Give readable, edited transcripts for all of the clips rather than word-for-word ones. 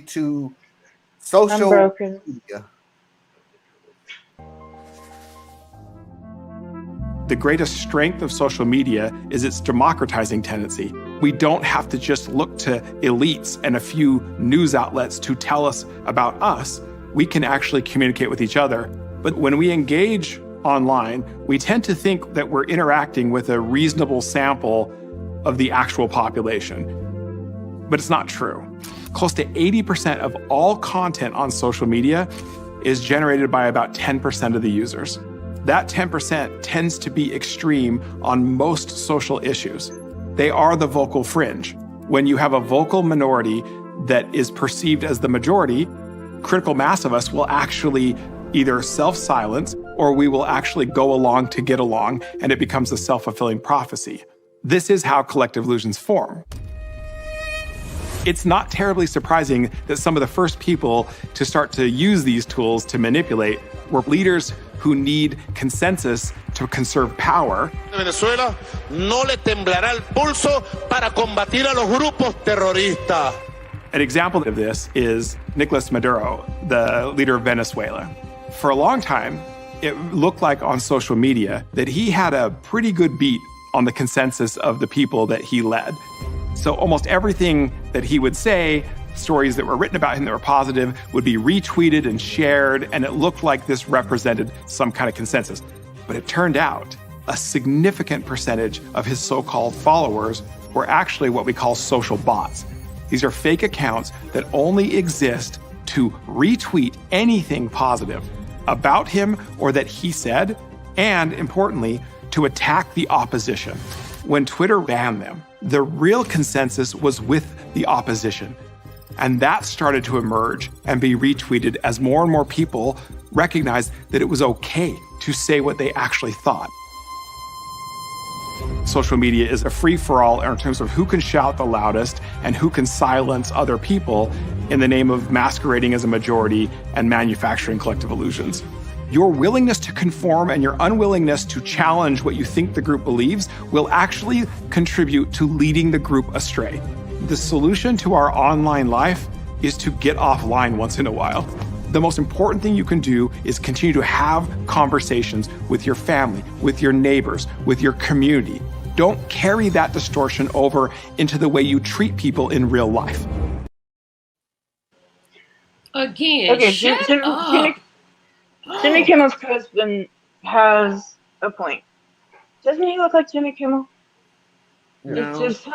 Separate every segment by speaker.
Speaker 1: to
Speaker 2: I'm
Speaker 1: social
Speaker 2: broken.
Speaker 1: media.
Speaker 3: The greatest strength of social media is its democratizing tendency. We don't have to just look to elites and a few news outlets to tell us about us. We can actually communicate with each other. But when we engage online, we tend to think that we're interacting with a reasonable sample of the actual population. But it's not true. Close to 80% of all content on social media is generated by about 10% of the users. That 10% tends to be extreme on most social issues. They are the vocal fringe. When you have a vocal minority that is perceived as the majority, critical mass of us will actually either self-silence or we will actually go along to get along, and it becomes a self-fulfilling prophecy. This is how collective illusions form. It's not terribly surprising that some of the first people to start to use these tools to manipulate were leaders who need consensus to conserve power.
Speaker 4: Venezuela no le temblará el pulso para combatir a los grupos terroristas.
Speaker 3: An example of this is Nicolas Maduro, the leader of Venezuela. For a long time, it looked like on social media that he had a pretty good beat on the consensus of the people that he led. So almost everything that he would say, stories that were written about him that were positive, would be retweeted and shared, and it looked like this represented some kind of consensus. But it turned out a significant percentage of his so-called followers were actually what we call social bots. These are fake accounts that only exist to retweet anything positive about him or that he said, and importantly, to attack the opposition. When Twitter banned them, the real consensus was with the opposition. And that started to emerge and be retweeted as more and more people recognized that it was okay to say what they actually thought. Social media is a free-for-all in terms of who can shout the loudest and who can silence other people in the name of masquerading as a majority and manufacturing collective illusions. Your willingness to conform and your unwillingness to challenge what you think the group believes will actually contribute to leading the group astray. The solution to our online life is to get offline once in a while. The most important thing you can do is continue to have conversations with your family, with your neighbors, with your community. Don't carry that distortion over into the way you treat people in real life.
Speaker 5: Again,
Speaker 2: Okay,
Speaker 5: shut up.
Speaker 2: Jimmy Kimmel's husband has a point. Doesn't he look like Jimmy Kimmel? It's
Speaker 1: No.
Speaker 2: just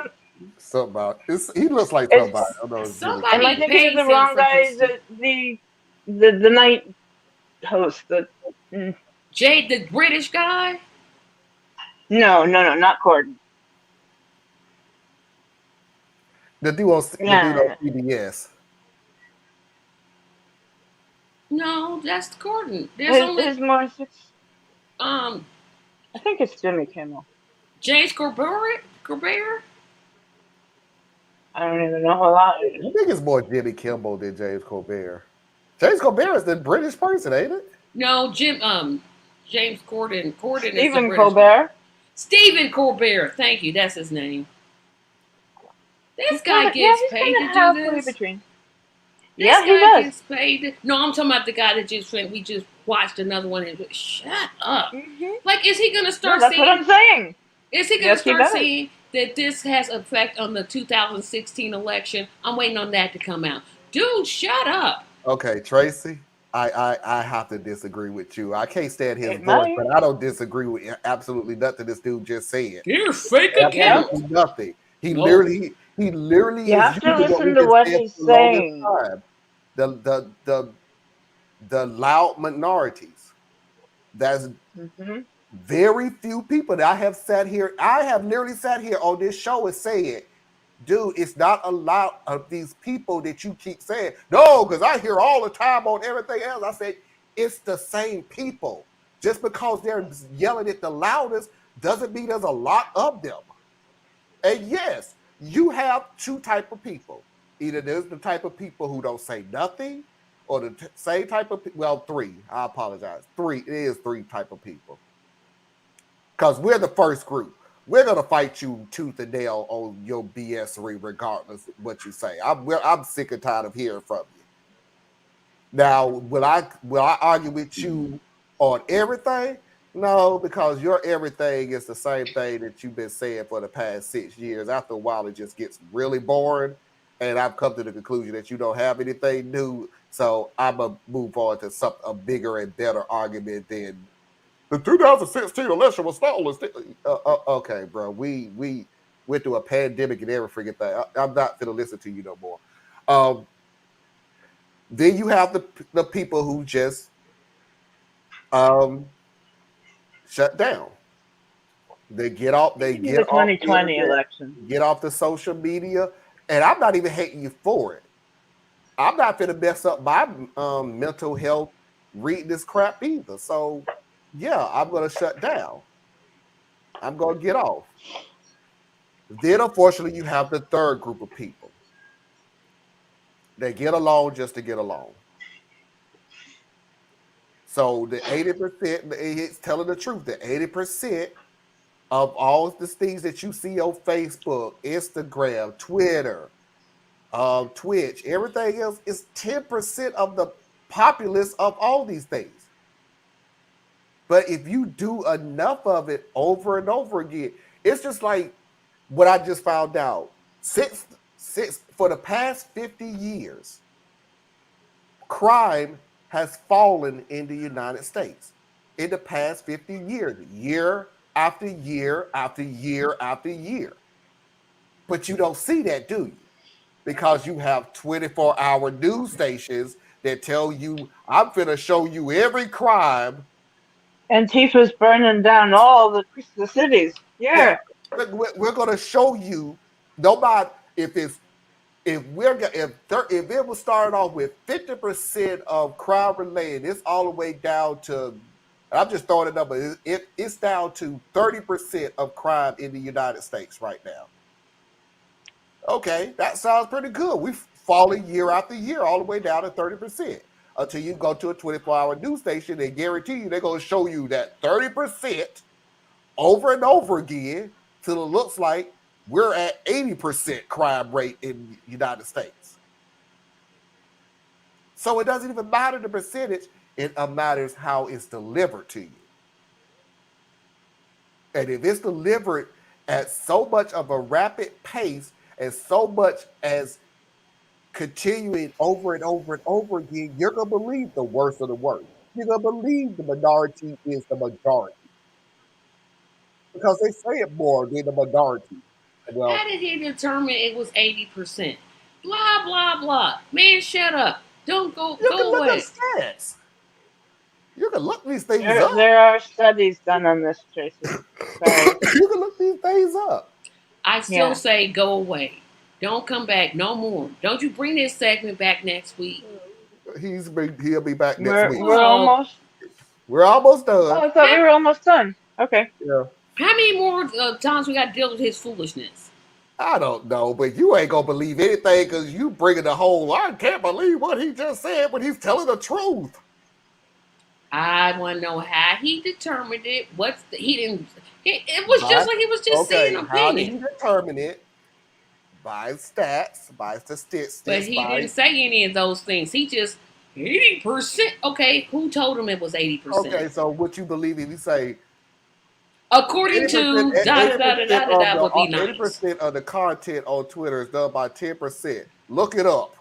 Speaker 1: Something about he looks like somebody. I don't know. If Jimmy
Speaker 5: Somebody
Speaker 2: am I thinking of the
Speaker 5: pays
Speaker 2: wrong
Speaker 5: him
Speaker 2: guy?
Speaker 5: for
Speaker 2: The night host.
Speaker 5: Jade, the British guy?
Speaker 2: No, not Corden.
Speaker 1: the dude on CBS.
Speaker 5: No, that's Corden. There's only
Speaker 2: His more.
Speaker 5: um
Speaker 2: I think it's Jimmy Kimmel.
Speaker 5: James Corbett?
Speaker 2: I don't even know a lot.
Speaker 1: I think it's more Jimmy Kimmel than James Colbert. James Colbert is the British person, ain't it?
Speaker 5: No, James Corden. Corden is the
Speaker 2: Stephen
Speaker 5: British
Speaker 2: Colbert.
Speaker 5: Stephen Colbert. Thank you. That's his name. This guy gets paid to do this.
Speaker 2: Between.
Speaker 5: This
Speaker 2: Yeah, he
Speaker 5: guy
Speaker 2: does.
Speaker 5: gets paid. No, I'm talking about the guy that we just watched another one and shut up. Like, is he gonna start
Speaker 2: That's
Speaker 5: seeing?
Speaker 2: what I'm saying.
Speaker 5: Is he gonna
Speaker 2: Yes, he
Speaker 5: start
Speaker 2: does.
Speaker 5: seeing that this has effect on the 2016 election? I'm waiting on that to come out. Dude, shut up.
Speaker 1: Okay, Tracy, I have to disagree with you. I can't stand his
Speaker 2: It
Speaker 1: voice,
Speaker 2: might.
Speaker 1: but I don't disagree with absolutely nothing this dude just said.
Speaker 5: You're fake account.
Speaker 1: Absolutely nothing. He
Speaker 5: No.
Speaker 1: literally
Speaker 2: You
Speaker 1: is
Speaker 2: have to
Speaker 1: using
Speaker 2: listen
Speaker 1: we've
Speaker 2: to
Speaker 1: been
Speaker 2: what
Speaker 1: saying
Speaker 2: he's
Speaker 1: for the longest
Speaker 2: saying.
Speaker 1: time. The loud minorities. That's very few people that I have literally sat here on this show and said, dude, it's not a lot of these people that you keep saying, no, because I hear all the time on everything else. I said, it's the same people. Just because they're yelling at the loudest doesn't mean there's a lot of them. And yes, you have two type of people. Either there's the type of people who don't say nothing, or the same type of three. I apologize. It is three type of people. Because we're the first group. we're gonna fight you tooth and nail on your BS-ery regardless of what you say. I'm sick and tired of hearing from you. Now, will I argue with you on everything? No, because your everything is the same thing that you've been saying for the past 6 years. After a while, it just gets really boring, and I've come to the conclusion that you don't have anything new. So I'm gonna move on to a bigger and better argument than the 2016 election was stolen. Okay, bro, we went through a pandemic and every freaking thing. I'm not gonna listen to you no more. Then you have the people who just shut down. They get off. They
Speaker 2: The
Speaker 1: get
Speaker 2: 2020
Speaker 1: off
Speaker 2: election.
Speaker 1: Get off the social media, and I'm not even hating you for it. I'm not gonna mess up my mental health reading this crap either. So, yeah, I'm gonna shut down. I'm gonna get off. Then, unfortunately, you have the third group of people. They get along just to get along. So the 80%, it's telling the truth. The 80% of all the things that you see on Facebook, Instagram, Twitter, Twitch, everything else is 10% of the populace of all these things. But if you do enough of it over and over again, it's just like what I just found out. For the past 50 years, crime has fallen in the United States. In the past 50 years, year after year after year after year. But you don't see that, do you? Because you have 24-hour news stations that tell you, I'm finna show you every crime.
Speaker 2: Antifa's burning down all the cities. Yeah.
Speaker 1: We're gonna show you. Nobody, if it was started off with 50% of crime related, it's all the way down to, I'm just throwing a number, it's down to 30% of crime in the United States right now. Okay, that sounds pretty good. We've fallen year after year all the way down to 30%. Until you go to a 24-hour news station, they guarantee you they're going to show you that 30% over and over again till it looks like we're at 80% crime rate in the United States. So it doesn't even matter the percentage. It matters how it's delivered to you. And if it's delivered at so much of a rapid pace and so much as continuing over and over and over again, you're going to believe the worst of the worst. You're going to believe the minority is the majority. Because they say it more than the minority. Well,
Speaker 5: how did he determine it was 80%? Blah, blah, blah. Man, shut up. Don't go away.
Speaker 1: Look at stats. You can look these things up.
Speaker 2: There are studies done on this, Tracy.
Speaker 1: You can look these things up.
Speaker 5: I still say go away. Don't come back no more. Don't you bring this segment back next week.
Speaker 1: He'll be back next week.
Speaker 2: We're almost done.
Speaker 1: Oh,
Speaker 2: I thought we were almost done. Okay.
Speaker 1: Yeah.
Speaker 5: How many more times we got to deal with his foolishness?
Speaker 1: I don't know, but you ain't gonna believe anything because you bringing the whole, I can't believe what he just said when he's telling the truth.
Speaker 5: I want to know how he determined it. It was just like he was just saying an opinion.
Speaker 1: How did he determine it? By stats, by statistics.
Speaker 5: But he didn't say any of those things. He just 80%. Okay, who told him it was 80%?
Speaker 1: Okay, so what you believe if you say
Speaker 5: according to da-da-da-da-da-da would be nice.
Speaker 1: 80% of the content on Twitter is done by 10%. Look it up.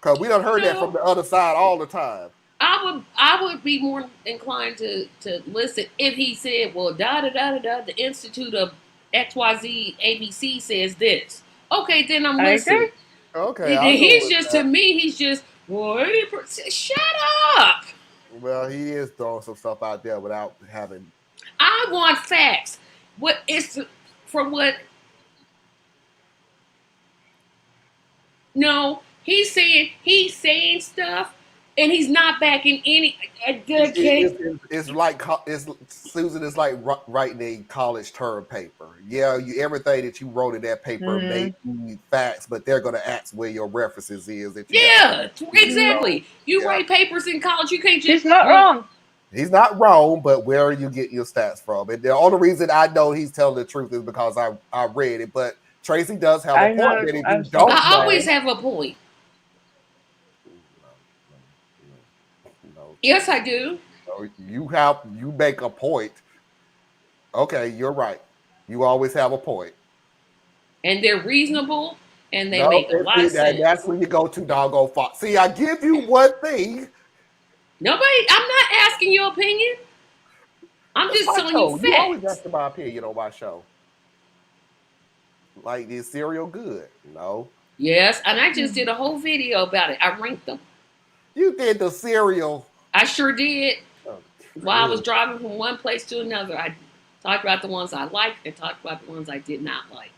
Speaker 1: Because we done heard that from the other side all the time.
Speaker 5: I would be more inclined to listen if he said, well, da-da-da-da-da, the Institute of XYZ ABC says this. Okay, then I'm listening.
Speaker 1: Okay.
Speaker 5: He's just, to me, he's just, well, 80%. Shut up.
Speaker 1: Well, he is throwing some stuff out there without having.
Speaker 5: I want facts. What is from what? No, he's saying stuff, and he's not backing any.
Speaker 1: It's like Susan is like writing a college term paper. Yeah, everything that you wrote in that paper may be facts, but they're going to ask where your references is.
Speaker 5: Exactly. You write papers in college. You can't just.
Speaker 2: She's not wrong.
Speaker 1: He's not wrong, but where are you getting your stats from? And the only reason I know he's telling the truth is because I read it. But Tracy does have a point that if you don't
Speaker 5: I
Speaker 1: know,
Speaker 5: always have a point.
Speaker 1: No,
Speaker 5: Yes, I do.
Speaker 1: You make a point. Okay, you're right. You always have a point.
Speaker 5: And they're reasonable and they make a lot of sense.
Speaker 1: That's when you go to doggone Fox. See, I give you one thing.
Speaker 5: I'm not asking your opinion. I'm just telling you facts.
Speaker 1: You always ask my opinion on my show. Like, is cereal good? No.
Speaker 5: Yes, and I just did a whole video about it. I ranked them.
Speaker 1: You did the cereal.
Speaker 5: I sure did.
Speaker 1: Oh,
Speaker 5: while I was driving from one place to another, I talked about the ones I liked and talked about the ones I did not like.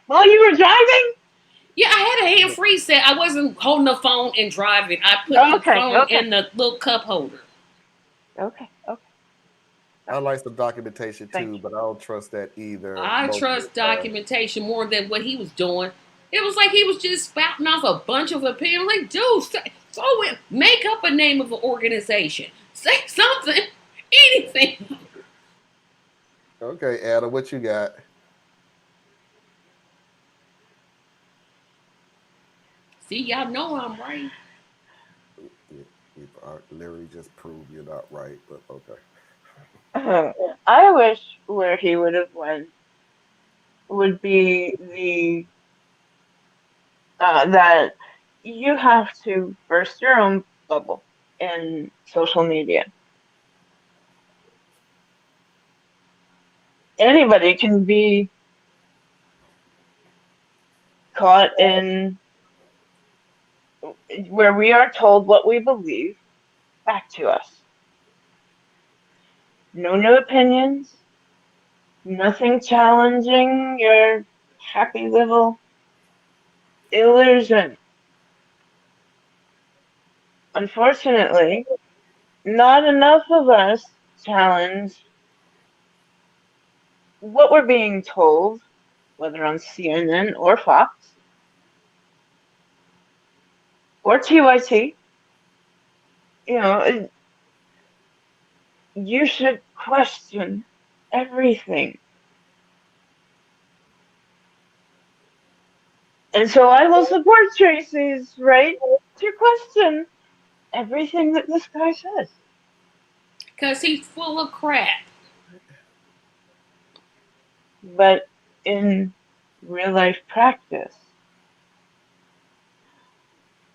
Speaker 2: While you were driving?
Speaker 5: Yeah, I had a hand-free set. I wasn't holding the phone and driving. I put the phone in the little cup holder.
Speaker 2: Okay.
Speaker 1: I like some documentation too, but I don't trust that either.
Speaker 5: I trust documentation more than what he was doing. It was like he was just spouting off a bunch of opinions. Like, dude, make up a name of an organization. Say something. Anything.
Speaker 1: Okay, Adam, what you got?
Speaker 5: See, y'all know I'm right.
Speaker 1: You literally just prove you're not right, but okay.
Speaker 2: I wish where he would have went would be that you have to burst your own bubble in social media. Anybody can be caught in where we are told what we believe back to us. No new opinions, nothing challenging your happy little illusion. Unfortunately, not enough of us challenge what we're being told, whether on CNN or Fox or TYT. You know, you should question everything. And so I will support Tracy's right to question everything that this guy says.
Speaker 5: Because he's full of crap.
Speaker 2: But in real life practice,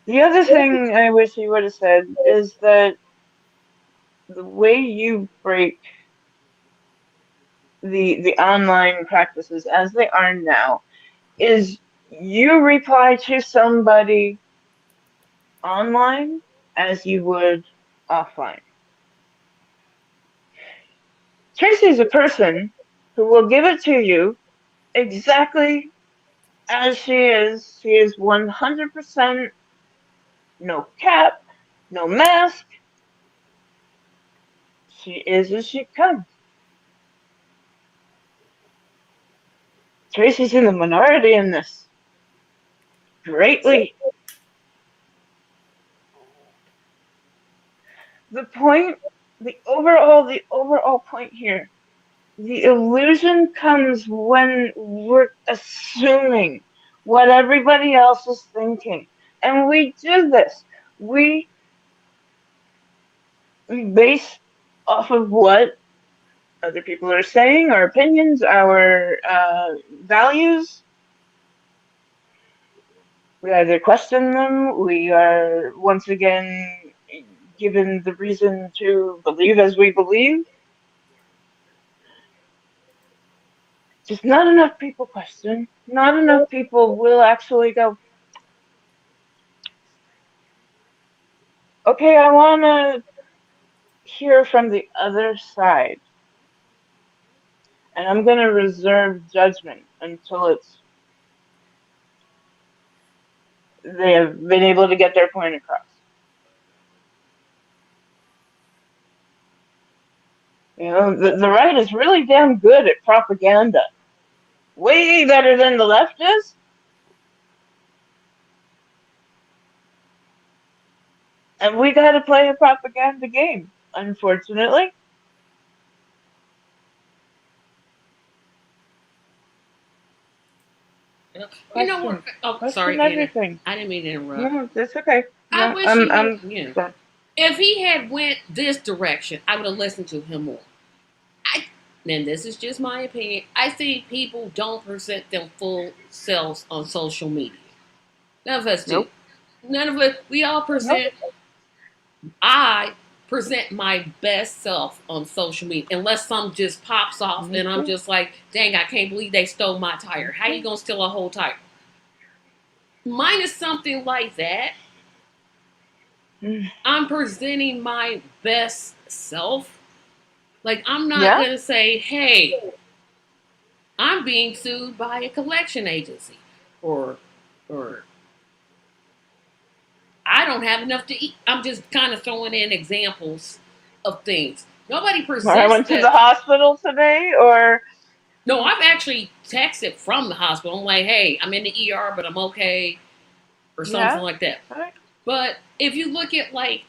Speaker 2: the other thing I wish he would have said is that the way you break the online practices as they are now is you reply to somebody online as you would offline. Tracy's a person who will give it to you exactly as she is. She is 100% no cap, no mask. She is as she comes. Tracy's in the minority in this. Greatly. The overall point here, the illusion comes when we're assuming what everybody else is thinking. And we do this. We base off of what other people are saying, our opinions, our values. We either question them, we are once again given the reason to believe as we believe. Just not enough people question. Not enough people will actually go, okay, I want to hear from the other side. And I'm going to reserve judgment until they have been able to get their point across. You know, the right is really damn good at propaganda. Way better than the left is. And we got to play a propaganda game, unfortunately.
Speaker 5: You know what?
Speaker 2: Question.
Speaker 5: Oh,
Speaker 2: Question
Speaker 5: sorry, Anna.
Speaker 2: everything.
Speaker 5: I didn't mean to interrupt.
Speaker 2: No, that's okay.
Speaker 5: I
Speaker 2: No,
Speaker 5: wish he would.
Speaker 2: I'm
Speaker 5: Yeah. If he had went this direction, I would have listened to him more. And this is just my opinion. I think people don't present their full selves on social media. None of us do.
Speaker 2: Nope.
Speaker 5: None of us. We all present. I present my best self on social media, unless something just pops off and I'm just like, dang, I can't believe they stole my tire. How you gonna steal a whole tire? Mine is something like that. I'm presenting my best self. Like, I'm not going to say, hey, I'm being sued by a collection agency. Or I don't have enough to eat. I'm just kind of throwing in examples of things. Nobody presents
Speaker 2: I went to the hospital today, or...
Speaker 5: No, I've actually texted from the hospital. I'm like, hey, I'm in the ER, but I'm okay. Or something like that.
Speaker 2: Right.
Speaker 5: But if you look at, like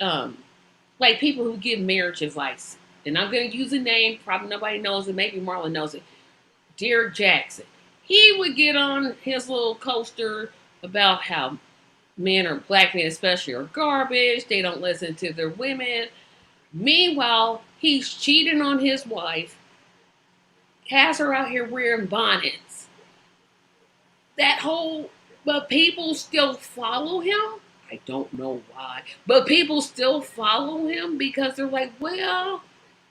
Speaker 5: people who give marriage advice, and I'm going to use a name, probably nobody knows it, maybe Marlon knows it, Derek Jackson. He would get on his little coaster about how men, or black men especially, are garbage. They don't listen to their women. Meanwhile, he's cheating on his wife, has her out here wearing bonnets. But people still follow him. I don't know why. But people still follow him because they're like, well,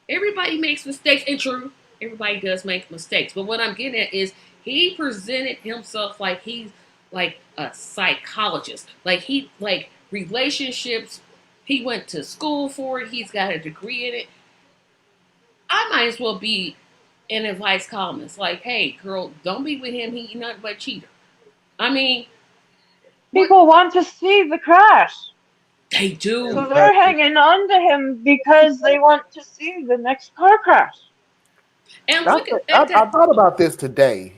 Speaker 5: everybody makes mistakes. And true, everybody does make mistakes. But what I'm getting at is he presented himself like he's like a psychologist. Like relationships, he went to school for it. He's got a degree in it. I might as well be an advice columnist. Like, hey, girl, don't be with him. He's nothing but a cheater. I mean,
Speaker 2: people want to see the crash.
Speaker 5: They do.
Speaker 2: So they're hanging on to him because they want to see the next car crash.
Speaker 5: And
Speaker 1: I thought about this today.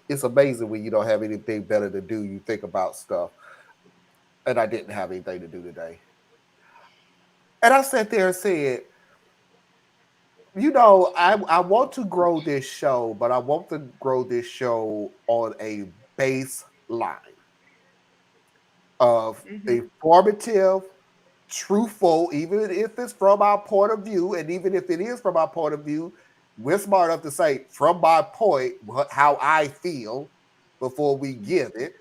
Speaker 1: It's amazing when you don't have anything better to do. You think about stuff. And I didn't have anything to do today. And I sat there and said, I want to grow this show, but I want to grow this show on a baseline of informative, truthful, even if it's from our point of view, and even if it is from our point of view, we're smart enough to say, from my point, how I feel before we give it.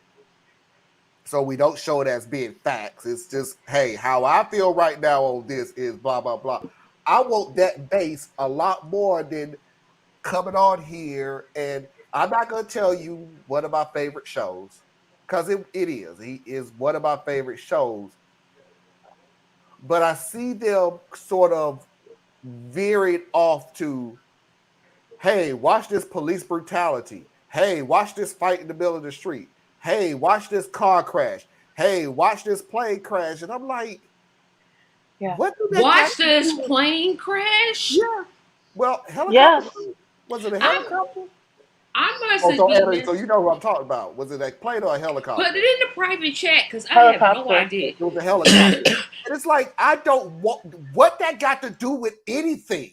Speaker 1: So we don't show it as being facts. It's just, hey, how I feel right now on this is blah, blah, blah. I want that base a lot more than coming on here. And I'm not going to tell you one of my favorite shows, because it is. He is one of my favorite shows. But I see them sort of veering off to, hey, watch this police brutality. Hey, watch this fight in the middle of the street. Hey, watch this car crash. Hey, watch this plane crash. And I'm like, what do they
Speaker 5: watch this plane crash?
Speaker 1: Yeah. Well, helicopter.
Speaker 2: Yes.
Speaker 1: Was it a helicopter?
Speaker 5: I must have
Speaker 1: so you know who I'm talking about. Was it a plane or a helicopter?
Speaker 5: Put it in the private chat because I have no idea.
Speaker 1: It was a helicopter. It's like, I don't want what that got to do with anything.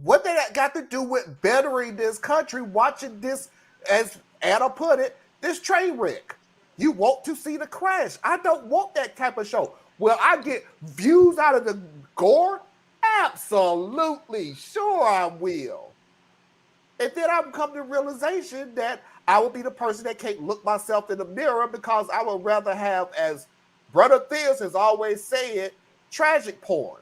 Speaker 1: What that got to do with bettering this country, watching this, as Anna put it, this train wreck. You want to see the crash. I don't want that type of show. Will I get views out of the gore? Absolutely. Sure I will. And then I've come to the realization that I will be the person that can't look myself in the mirror, because I would rather have, as Brother Theus has always said, tragic porn.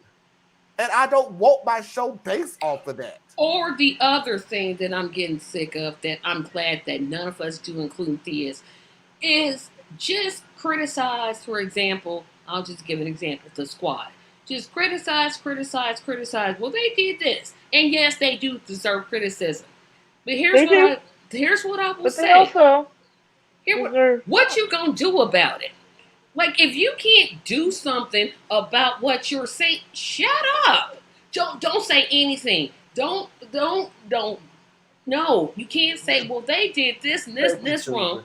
Speaker 1: And I don't want my show based off of that.
Speaker 5: Or the other thing that I'm getting sick of, that I'm glad that none of us do, including Theus, is just criticize, for example, I'll just give an example, the Squad. Just criticize. Well, they did this. And yes, they do deserve criticism. But here's what I will say.
Speaker 2: They also
Speaker 5: what you gonna do about it? Like, if you can't do something about what you're saying, shut up. Don't say anything. Don't. No, you can't say, well, they did this and this and this wrong.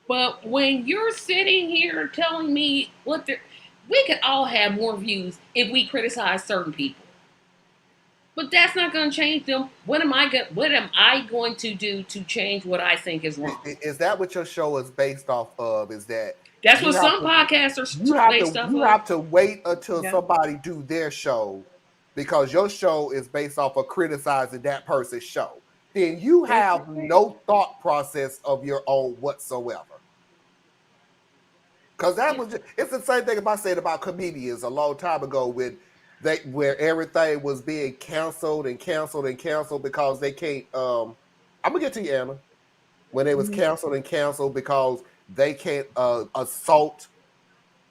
Speaker 5: But when you're sitting here telling me what they're, We could all have more views if we criticize certain people. But that's not going to change them. What am I going to do to change what I think is wrong?
Speaker 1: Is that what your show is based off of? Is that
Speaker 5: that's what some podcasts are based off of?
Speaker 1: You have to wait until somebody do their show because your show is based off of criticizing that person's show. Then you have no thought process of your own whatsoever. Because it's the same thing if I said about comedians a long time ago where everything was being canceled because they can't. I'm gonna get to you, Anna. When it was canceled because they can't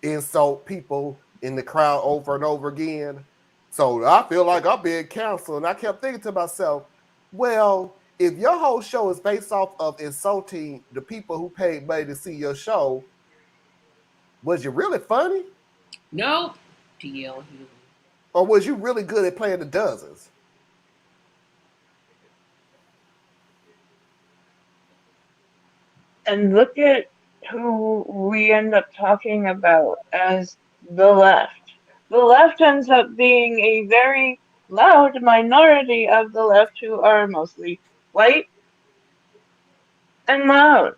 Speaker 1: insult people in the crowd over and over again. So I feel like I'm being canceled, and I kept thinking to myself, well, if your whole show is based off of insulting the people who paid money to see your show, was you really funny?
Speaker 5: No, DL.
Speaker 1: Or was you really good at playing the dozens?
Speaker 2: And look at who we end up talking about as the left. The left ends up being a very loud minority of the left who are mostly white and loud.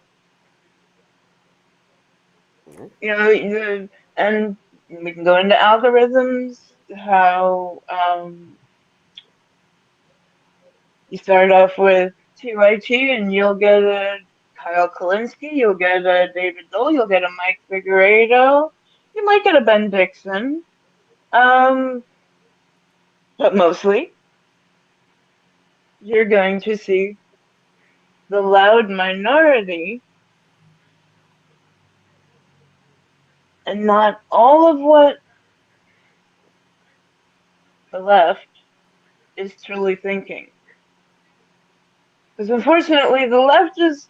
Speaker 2: You know, and we can go into algorithms, how you start off with TYT and you'll get a Kyle Kalinske, you'll get a David Dole, you'll get a Mike Figueredo, you might get a Ben Dixon, but mostly you're going to see the loud minority and not all of what the left is truly thinking. Because unfortunately, the left is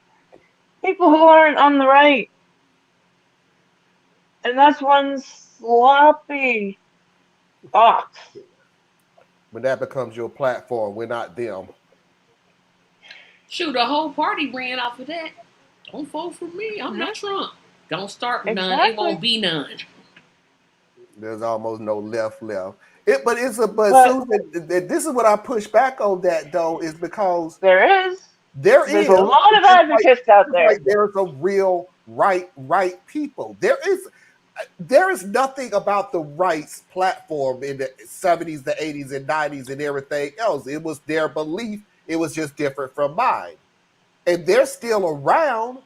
Speaker 2: people who aren't on the right. And that's one sloppy box.
Speaker 1: When that becomes your platform, we're not them.
Speaker 5: Shoot, the whole party ran off of that. Don't vote for me. I'm not Trump. Don't start with none. It won't be none.
Speaker 1: There's almost no left. Susan, this is what I push back on that though, is because
Speaker 2: there's
Speaker 1: a
Speaker 2: lot of advocates out there.
Speaker 1: Like there's a real right people. There is nothing about the right's platform in the 70s, the 80s, and 90s, and everything else. It was their belief. It was just different from mine. And they're still around,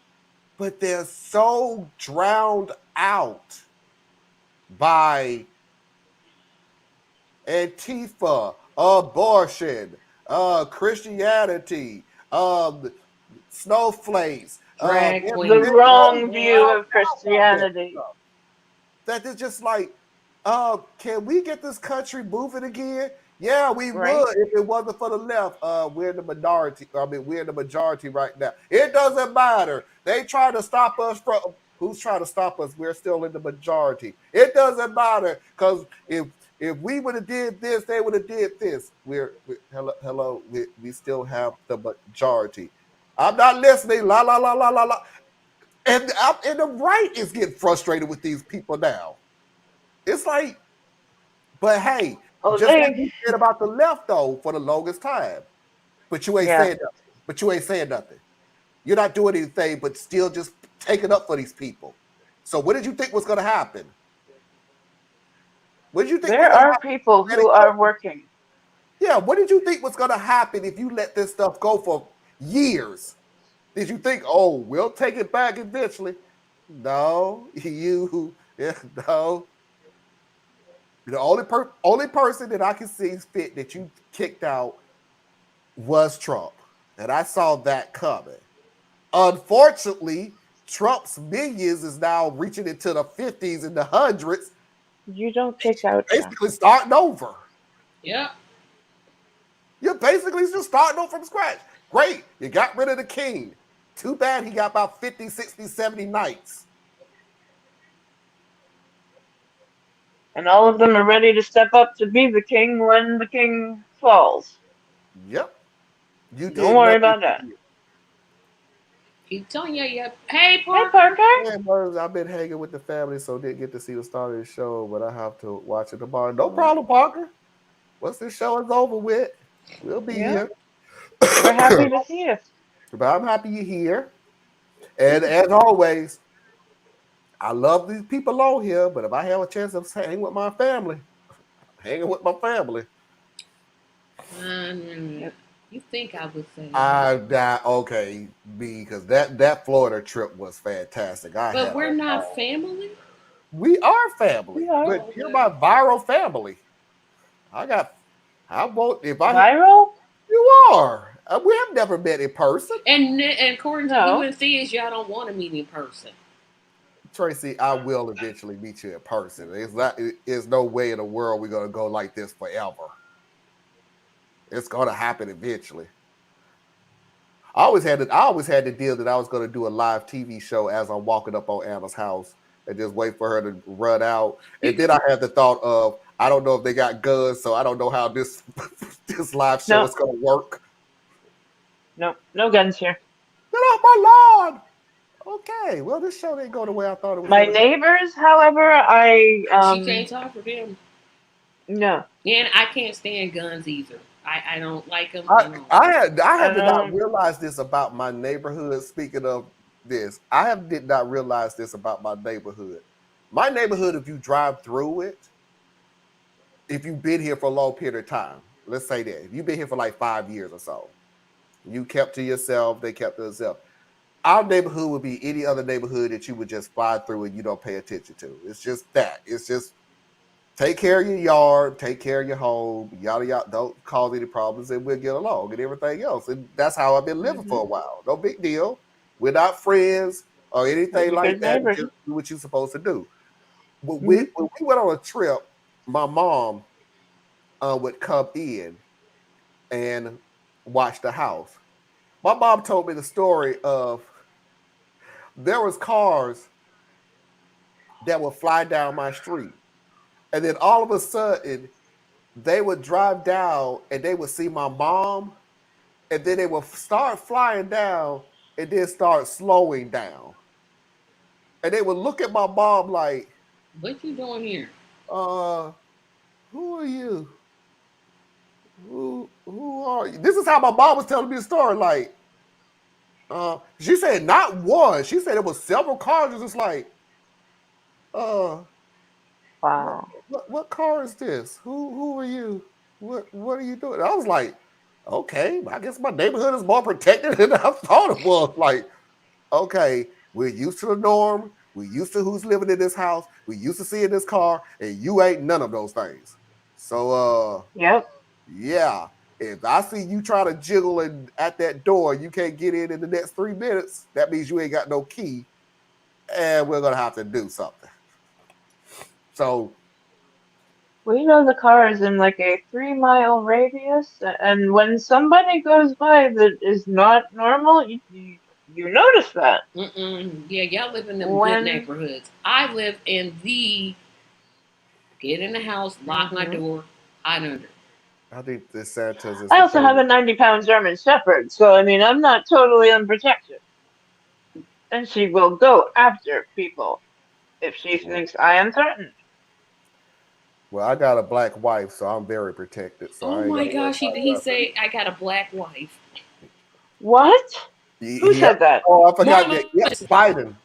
Speaker 1: but they're so drowned out by Antifa, abortion, Christianity, snowflakes,
Speaker 2: the wrong view of Christianity.
Speaker 1: That is just like, can we get this country moving again? Yeah, we would if it wasn't for the left. We're in the minority. We're in the majority right now. It doesn't matter. They try to stop us from. Who's trying to stop us? We're still in the majority. It doesn't matter because if we would have did this, they would have did this. Hello. We still have the majority. I'm not listening. La la la la la la. And the right is getting frustrated with these people now. It's like, but hey, just like you said about the left though for the longest time, but you ain't saying nothing. But you ain't saying nothing. You're not doing anything, but still just taking up for these people. So what did you think was going to happen? What did you think?
Speaker 2: There are people who are working.
Speaker 1: Yeah, what did you think was going to happen if you let this stuff go for years? Did you think, oh, we'll take it back eventually? No, no. The only person that I can see fit that you kicked out was Trump. And I saw that coming. Unfortunately, Trump's minions is now reaching into the 50s and the hundreds.
Speaker 2: You don't kick out
Speaker 1: basically starting over.
Speaker 5: Yeah.
Speaker 1: You're basically just starting over from scratch. Great. You got rid of the king. Too bad he got about 50, 60, 70 knights.
Speaker 2: And all of them are ready to step up to be the king when the king falls.
Speaker 1: Yep.
Speaker 2: Don't worry about that.
Speaker 5: Keep telling you, yeah. Hey,
Speaker 2: Hey,
Speaker 5: Parker.
Speaker 2: Parker.
Speaker 1: Yeah, Murs, I've been hanging with the family, so didn't get to see the start of the show, but I have to watch it tomorrow. No problem, Parker. Once this show is over with, we'll be
Speaker 2: Yeah.
Speaker 1: here.
Speaker 2: We're happy to see you.
Speaker 1: But I'm happy you're here. And as always, I love these people on here, but if I have a chance of hanging with my family, hanging with my family.
Speaker 5: You think I would say
Speaker 1: Okay, because that Florida trip was fantastic.
Speaker 5: but we're not family.
Speaker 1: We are family,
Speaker 2: We are.
Speaker 1: but you're my viral family. I won't if I
Speaker 2: Viral?
Speaker 1: you are. We have never met in person.
Speaker 5: And according to
Speaker 2: No.
Speaker 5: you and Thea's, y'all don't want to meet in person.
Speaker 1: Tracy, I will eventually meet you in person. There's no way in the world we're gonna go like this forever. It's gonna happen eventually. I always had the deal that I was gonna do a live TV show as I'm walking up on Anna's house and just wait for her to run out. And then I had the thought of, I don't know if they got guns, so I don't know how this this live show
Speaker 2: No.
Speaker 1: is gonna work.
Speaker 2: No guns here.
Speaker 1: Get off my lawn! Okay, well, this show didn't go the way I thought it was.
Speaker 2: My neighbors, however,
Speaker 5: She can't talk for them.
Speaker 2: No.
Speaker 5: And I can't stand guns either. I don't like them.
Speaker 1: I had not realized this about my neighborhood. Speaking of this, did not realize this about my neighborhood. My neighborhood, if you drive through it, if you've been here for a long period of time, let's say that if you've been here for like 5 years or so, you kept to yourself, they kept to themselves. Our neighborhood would be any other neighborhood that you would just fly through and you don't pay attention to. It's just that. It's just take care of your yard, take care of your home, yada yada. Don't cause any problems, and we'll get along and everything else. And that's how I've been living for a while. No big deal. We're not friends or anything like that. Just do what you're supposed to do. But when we went on a trip, my mom would come in and watch the house. My mom told me the story of there was cars that would fly down my street. And then all of a sudden, they would drive down and they would see my mom, and then they would start flying down and then start slowing down. And they would look at my mom like,
Speaker 5: "What you doing here?
Speaker 1: Who are you? Who are you?" This is how my mom was telling me the story. Like, she said not one. She said it was several cars. It was just like,
Speaker 2: wow.
Speaker 1: What car is this? Who are you? What are you doing? I was like, okay, I guess my neighborhood is more protected than I thought it was. Like, okay, we're used to the norm. We're used to who's living in this house. We're used to seeing this car, and you ain't none of those things. So,
Speaker 2: yep.
Speaker 1: Yeah. If I see you try to jiggle at that door, you can't get in the next 3 minutes. That means you ain't got no key, and we're gonna have to do something. So,
Speaker 2: we know the car is in like a 3-mile radius, and when somebody goes by that is not normal, you notice that.
Speaker 5: Yeah, y'all live in them good neighborhoods. I live in the get in the house, lock my door, hide under.
Speaker 1: I think the Santos is.
Speaker 2: I also have a 90-pound German Shepherd, so I mean, I'm not totally unprotected. And she will go after people if she thinks I am threatened.
Speaker 1: Well, I got a black wife, so I'm very protected. So
Speaker 5: oh my gosh, he say I got a black wife.
Speaker 2: What? Who said that?
Speaker 1: Oh, I forgot that. Yes, Biden.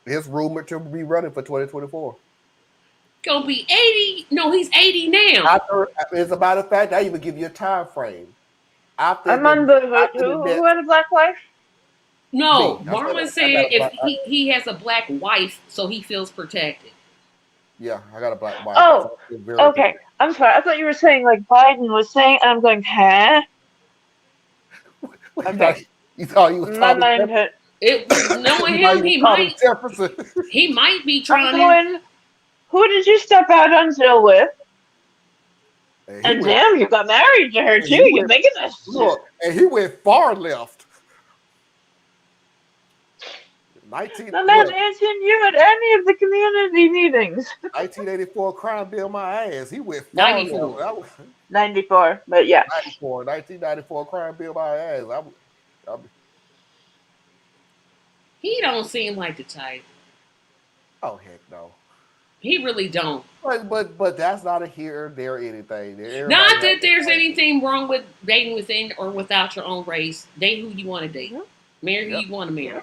Speaker 1: His rumored to be running for 2024.
Speaker 5: Gonna be 80. No, he's 80 now.
Speaker 1: As a matter of fact, I even give you a time frame.
Speaker 2: I'm on who had a black wife?
Speaker 5: No, Marlon said if he has a black wife, so he feels protected.
Speaker 1: Yeah, I got a black wife.
Speaker 2: Oh, okay. I'm sorry. I thought you were saying like Biden was saying, and I'm going, huh?
Speaker 1: Okay. You thought you was
Speaker 2: my mind hit.
Speaker 5: Knowing him, he might be trying
Speaker 2: to. Who did you step out on Jill with? And damn, you got married to her too. You're making this.
Speaker 1: Look, and he went far left.
Speaker 2: I'm not answering you at any of the community meetings.
Speaker 1: 1984 crime bill my ass. He went
Speaker 2: 94. 94, but yeah.
Speaker 1: 1994 crime bill my ass.
Speaker 5: He don't seem like the type.
Speaker 1: Oh heck no.
Speaker 5: He really don't.
Speaker 1: But that's not a here, there, anything.
Speaker 5: Not that there's anything wrong with dating within or without your own race. Date who you want to date. Marry who you want to marry.